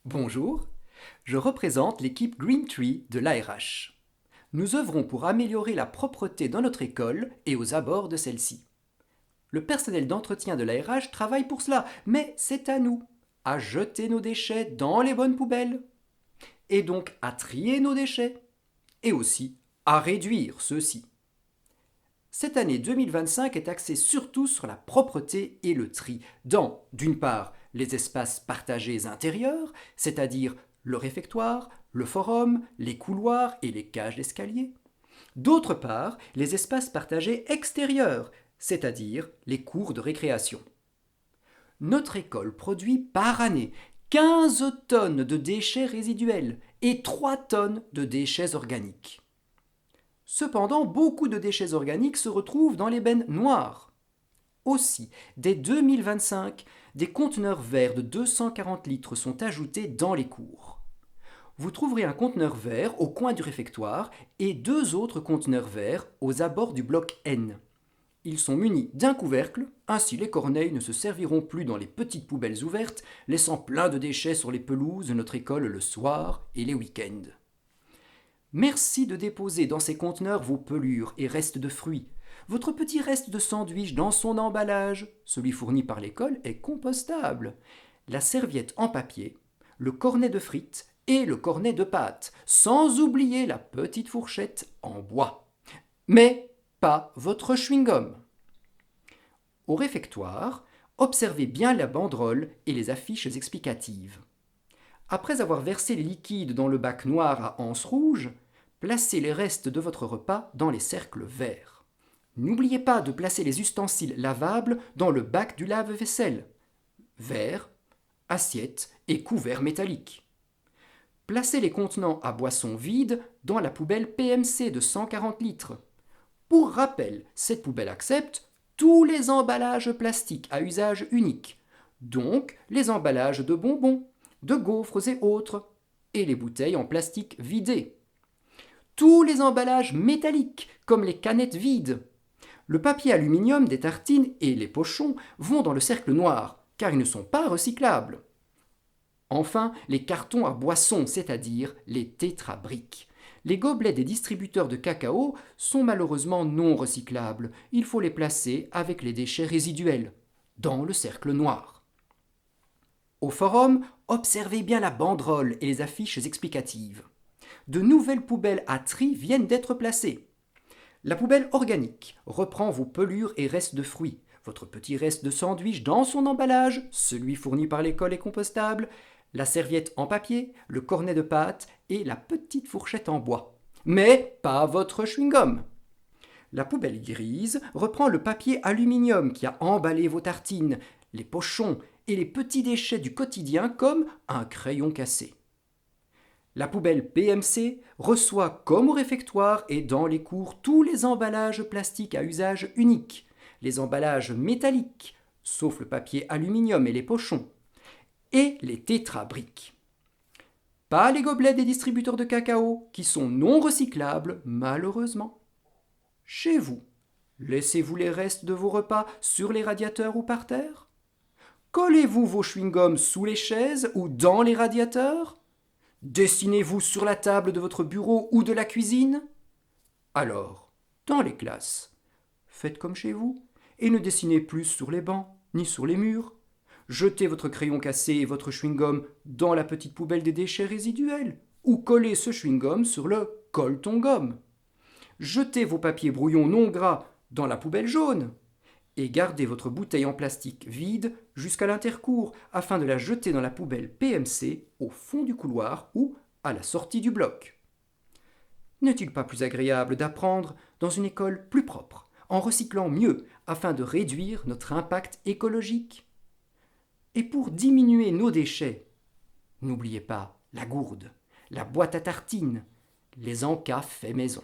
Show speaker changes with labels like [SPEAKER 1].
[SPEAKER 1] Bonjour, je représente l'équipe Green Tree de l'ARH. Nous œuvrons pour améliorer la propreté dans notre école et aux abords de celle-ci. Le personnel d'entretien de l'ARH travaille pour cela, mais c'est à nous, à jeter nos déchets dans les bonnes poubelles, et donc à trier nos déchets, et aussi à réduire ceux-ci. Cette année 2025 est axée surtout sur la propreté et le tri dans, d'une part, les espaces partagés intérieurs, c'est-à-dire le réfectoire, le forum, les couloirs et les cages d'escalier. D'autre part, les espaces partagés extérieurs, c'est-à-dire les cours de récréation. Notre école produit par année 15 tonnes de déchets résiduels et 3 tonnes de déchets organiques. Cependant, beaucoup de déchets organiques se retrouvent dans les bennes noires. Aussi, dès 2025, des conteneurs verts de 240 litres sont ajoutés dans les cours. Vous trouverez un conteneur vert au coin du réfectoire et 2 autres conteneurs verts aux abords du bloc N. Ils sont munis d'un couvercle, ainsi les corneilles ne se serviront plus dans les petites poubelles ouvertes, laissant plein de déchets sur les pelouses de notre école le soir et les week-ends. Merci de déposer dans ces conteneurs vos pelures et restes de fruits. Votre petit reste de sandwich dans son emballage, celui fourni par l'école, est compostable. La serviette en papier, le cornet de frites et le cornet de pâtes, sans oublier la petite fourchette en bois. Mais pas votre chewing-gum. Au réfectoire, observez bien la banderole et les affiches explicatives. Après avoir versé les liquides dans le bac noir à anse rouge, placez les restes de votre repas dans les cercles verts. N'oubliez pas de placer les ustensiles lavables dans le bac du lave-vaisselle. Verre, assiette et couverts métalliques. Placez les contenants à boissons vides dans la poubelle PMC de 140 litres. Pour rappel, cette poubelle accepte tous les emballages plastiques à usage unique, donc les emballages de bonbons, de gaufres et autres, et les bouteilles en plastique vidées. Tous les emballages métalliques, comme les canettes vides. Le papier aluminium des tartines et les pochons vont dans le cercle noir, car ils ne sont pas recyclables. Enfin, les cartons à boissons, c'est-à-dire les tétrabriques. Les gobelets des distributeurs de cacao sont malheureusement non recyclables. Il faut les placer avec les déchets résiduels, dans le cercle noir. Au forum, observez bien la banderole et les affiches explicatives. De nouvelles poubelles à tri viennent d'être placées. La poubelle organique reprend vos pelures et restes de fruits. Votre petit reste de sandwich dans son emballage, celui fourni par l'école est compostable, la serviette en papier, le cornet de pâtes et la petite fourchette en bois. Mais pas votre chewing-gum. La poubelle grise reprend le papier aluminium qui a emballé vos tartines, les pochons et les petits déchets du quotidien comme un crayon cassé. La poubelle PMC reçoit comme au réfectoire et dans les cours tous les emballages plastiques à usage unique, les emballages métalliques, sauf le papier aluminium et les pochons, et les tétrabriques. Pas les gobelets des distributeurs de cacao, qui sont non recyclables, malheureusement. Chez vous, laissez-vous les restes de vos repas sur les radiateurs ou par terre? Collez-vous vos chewing-gums sous les chaises ou dans les radiateurs? Dessinez-vous sur la table de votre bureau ou de la cuisine? Alors, dans les classes, faites comme chez vous et ne dessinez plus sur les bancs ni sur les murs. Jetez votre crayon cassé et votre chewing-gum dans la petite poubelle des déchets résiduels ou collez ce chewing-gum sur le colle-ton-gomme. Jetez vos papiers brouillons non gras dans la poubelle jaune et gardez votre bouteille en plastique vide jusqu'à l'intercours afin de la jeter dans la poubelle PMC au fond du couloir ou à la sortie du bloc. N'est-il pas plus agréable d'apprendre dans une école plus propre, en recyclant mieux afin de réduire notre impact écologique? Et pour diminuer nos déchets, n'oubliez pas la gourde, la boîte à tartines, les encas faits maison.